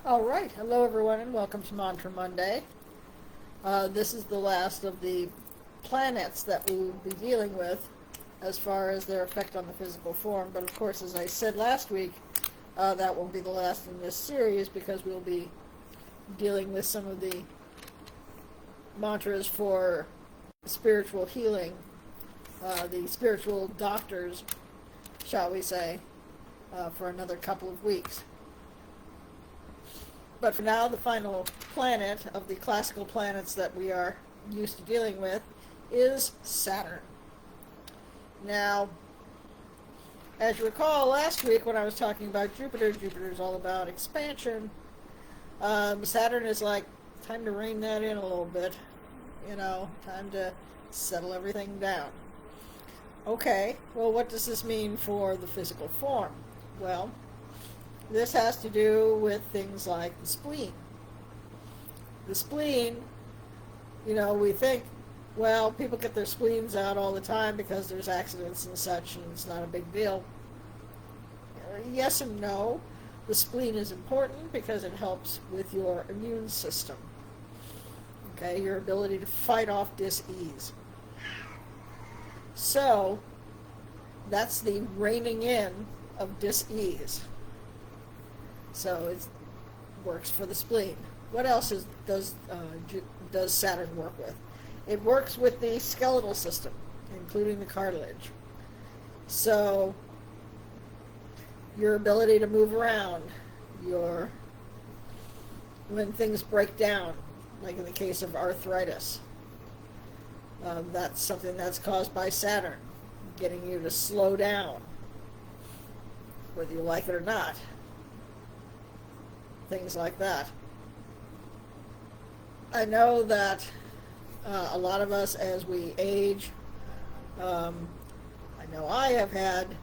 All right, hello everyone, and welcome to Mantra Monday. This is the last of the planets that we will be dealing with as far as their effect on the physical form. But of course, as I said last week, that won't be the last in this series because we'll be dealing with some of the mantras for spiritual healing, the spiritual doctors, shall we say, for another couple of weeks. But for now, the final planet of the classical planets that we are used to dealing with is Saturn. Now, as you recall, last week when I was talking about Jupiter, Jupiter is all about expansion. Saturn is like, time to rein that in a little bit. Time to settle everything down. Okay, well, what does this mean for the physical form? Well, this has to do with things like the spleen. The spleen, we think, well, people get their spleens out all the time because there's accidents and such, and it's not a big deal. Yes and no. The spleen is important because it helps with your immune system. Okay, your ability to fight off dis-ease. So, that's the reining in of dis-ease. So it works for the spleen. What else does Saturn work with? It works with the skeletal system, including the cartilage. So your ability to move around, when things break down, like in the case of arthritis, that's something that's caused by Saturn, getting you to slow down, whether you like it or not. Things like that. I know that a lot of us, as we age, I know I have had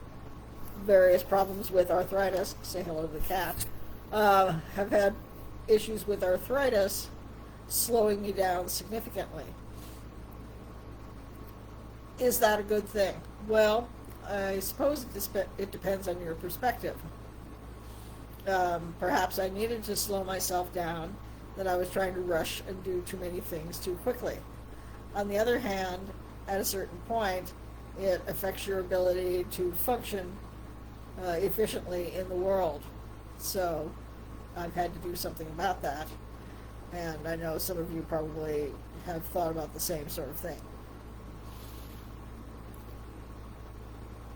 various problems with arthritis. Say hello to the cat. Have had issues with arthritis slowing me down significantly. Is that a good thing? Well, I suppose it depends on your perspective. Perhaps I needed to slow myself down, that I was trying to rush and do too many things too quickly. On the other hand, at a certain point, it affects your ability to function efficiently in the world. So I've had to do something about that. And I know some of you probably have thought about the same sort of thing.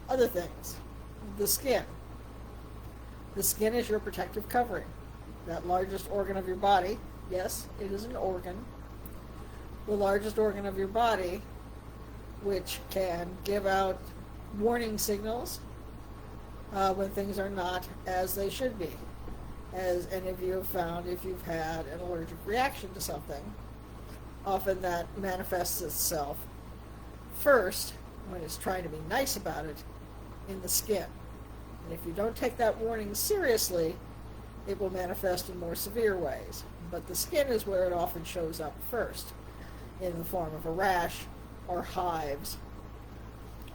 Other things. The skin. The skin is your protective covering. That largest organ of your body, yes, it is an organ. The largest organ of your body, which can give out warning signals when things are not as they should be. As any of you have found, if you've had an allergic reaction to something, often that manifests itself first, when it's trying to be nice about it, in the skin. And if you don't take that warning seriously, it will manifest in more severe ways. But the skin is where it often shows up first, in the form of a rash or hives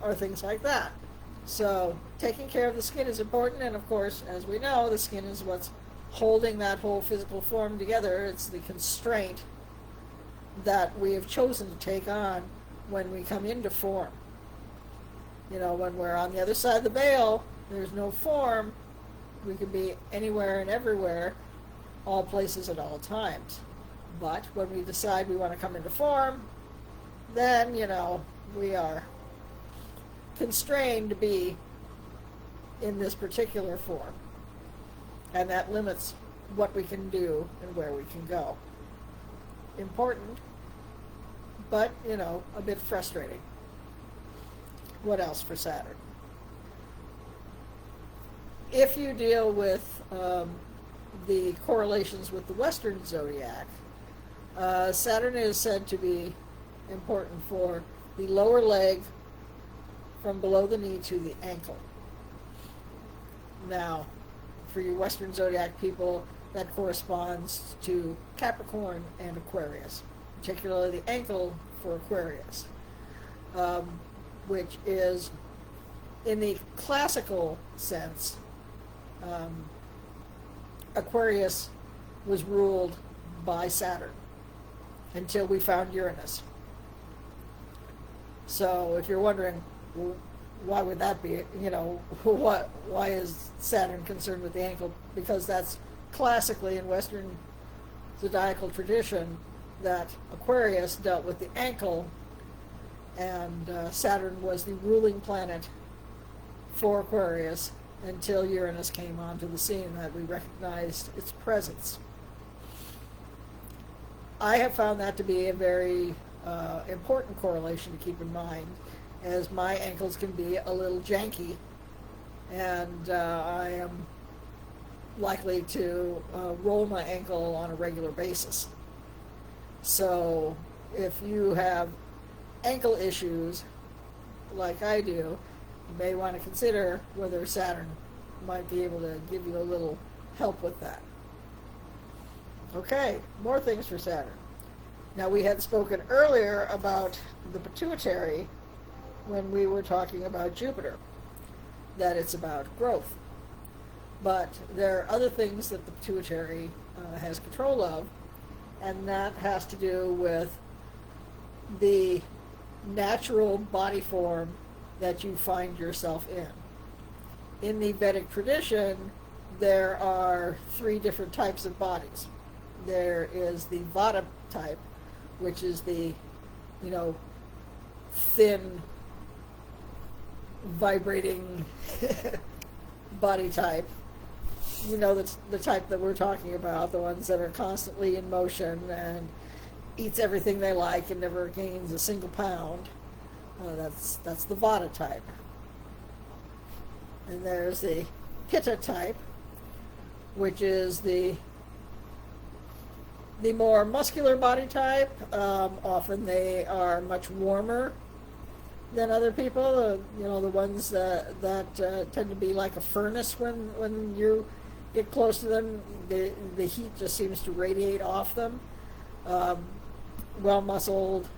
or things like that. So taking care of the skin is important, and of course, as we know, the skin is what's holding that whole physical form together. It's the constraint that we have chosen to take on when we come into form. When we're on the other side of the veil, there's no form. We can be anywhere and everywhere, all places at all times. But when we decide we want to come into form, then, we are constrained to be in this particular form. And that limits what we can do and where we can go. Important, but, a bit frustrating. What else for Saturn? If you deal with the correlations with the Western zodiac, Saturn is said to be important for the lower leg from below the knee to the ankle. Now, for you Western zodiac people, that corresponds to Capricorn and Aquarius, particularly the ankle for Aquarius, which is, in the classical sense, Aquarius was ruled by Saturn until we found Uranus. So if you're wondering, well, why would that be? Why is Saturn concerned with the ankle? Because that's classically in Western zodiacal tradition that Aquarius dealt with the ankle, and Saturn was the ruling planet for Aquarius until Uranus came onto the scene, that we recognized its presence. I have found that to be a very important correlation to keep in mind, as my ankles can be a little janky, and I am likely to roll my ankle on a regular basis. So if you have ankle issues like I do, you may want to consider whether Saturn might be able to give you a little help with that. Okay, more things for Saturn. Now, we had spoken earlier about the pituitary when we were talking about Jupiter, that it's about growth. But there are other things that the pituitary has control of, and that has to do with the natural body form that you find yourself in. In the Vedic tradition, there are 3 different types of bodies. There is the Vata type, which is the, thin, vibrating body type. The type that we're talking about, the ones that are constantly in motion and eats everything they like and never gains a single pound. That's the Vata type. And there's the Pitta type, which is the more muscular body type. Often they are much warmer than other people. The ones that tend to be like a furnace when you get close to them. The heat just seems to radiate off them. Well-muscled,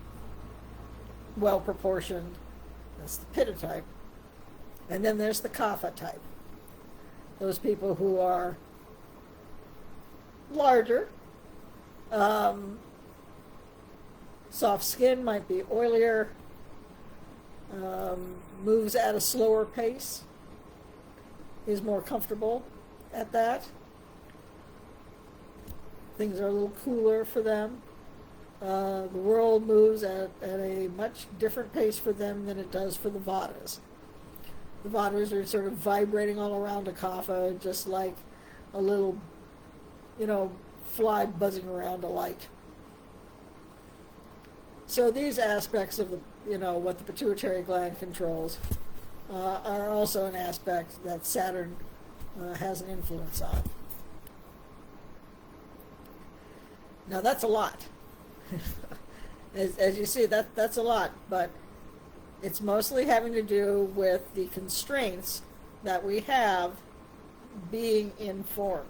well-proportioned. That's the Pitta type. And then there's the Kapha type. Those people who are larger. Soft skin, might be oilier, moves at a slower pace, is more comfortable at that. Things are a little cooler for them. The world moves at a much different pace for them than it does for the Vatas. The Vatas are sort of vibrating all around a Kapha, just like a little, fly buzzing around a light. So these aspects of what the pituitary gland controls are also an aspect that Saturn has an influence on. Now that's a lot. As you see, that's a lot, but it's mostly having to do with the constraints that we have being in form.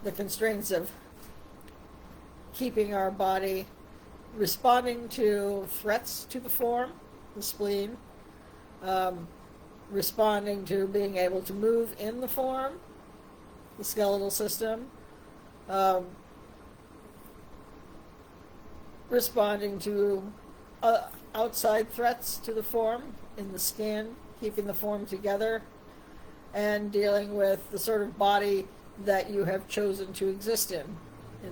The constraints of keeping our body responding to threats to the form, the spleen, responding to being able to move in the form, the skeletal system, responding to outside threats to the form in the skin, keeping the form together, and dealing with the sort of body that you have chosen to exist in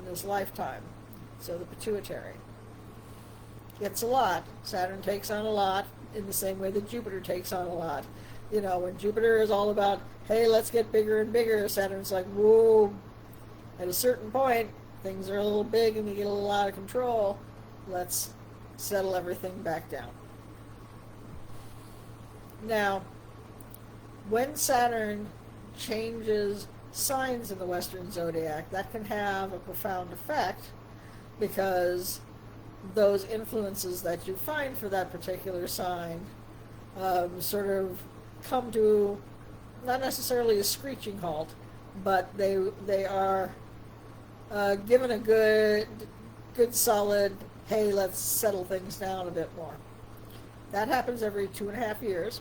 this lifetime. So the pituitary gets a lot. Saturn takes on a lot in the same way that Jupiter takes on a lot. When Jupiter is all about, hey, let's get bigger and bigger, Saturn's like, whoa, at a certain point, things are a little big and we get a little out of control. Let's settle everything back down. Now, when Saturn changes signs in the Western zodiac, that can have a profound effect, because those influences that you find for that particular sign sort of come to not necessarily a screeching halt, but they are given a good solid, hey, let's settle things down a bit more. That happens every 2.5 years.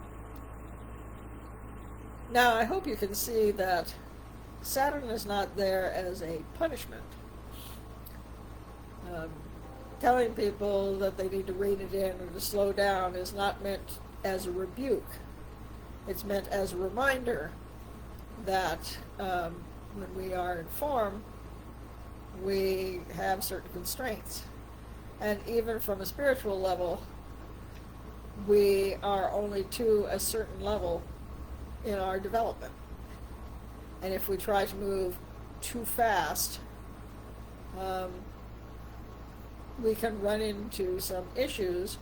Now, I hope you can see that Saturn is not there as a punishment. Um, Telling people that they need to rein it in or to slow down is not meant as a rebuke. It's meant as a reminder that when we are in form, we have certain constraints. And even from a spiritual level, we are only to a certain level in our development. And if we try to move too fast, we can run into some issues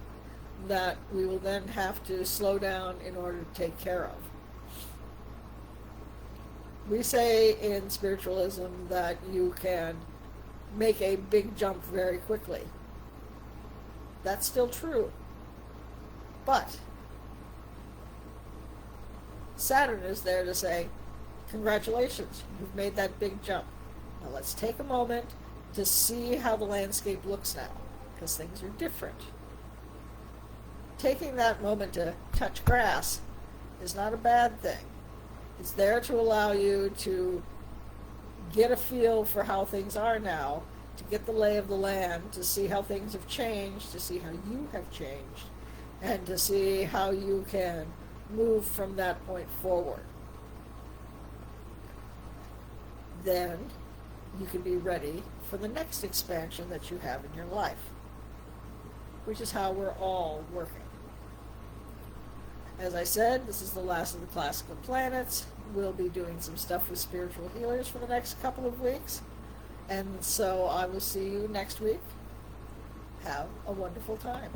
that we will then have to slow down in order to take care of. We say in spiritualism that you can make a big jump very quickly. That's still true. But Saturn is there to say, congratulations, you've made that big jump. Now let's take a moment to see how the landscape looks now, because things are different. Taking that moment to touch grass is not a bad thing. It's there to allow you to get a feel for how things are now, to get the lay of the land, to see how things have changed, to see how you have changed, and to see how you can move from that point forward. Then you can be ready for the next expansion that you have in your life, which is how we're all working. As I said, this is the last of the classical planets. We'll be doing some stuff with spiritual healers for the next couple of weeks. And so I will see you next week. Have a wonderful time.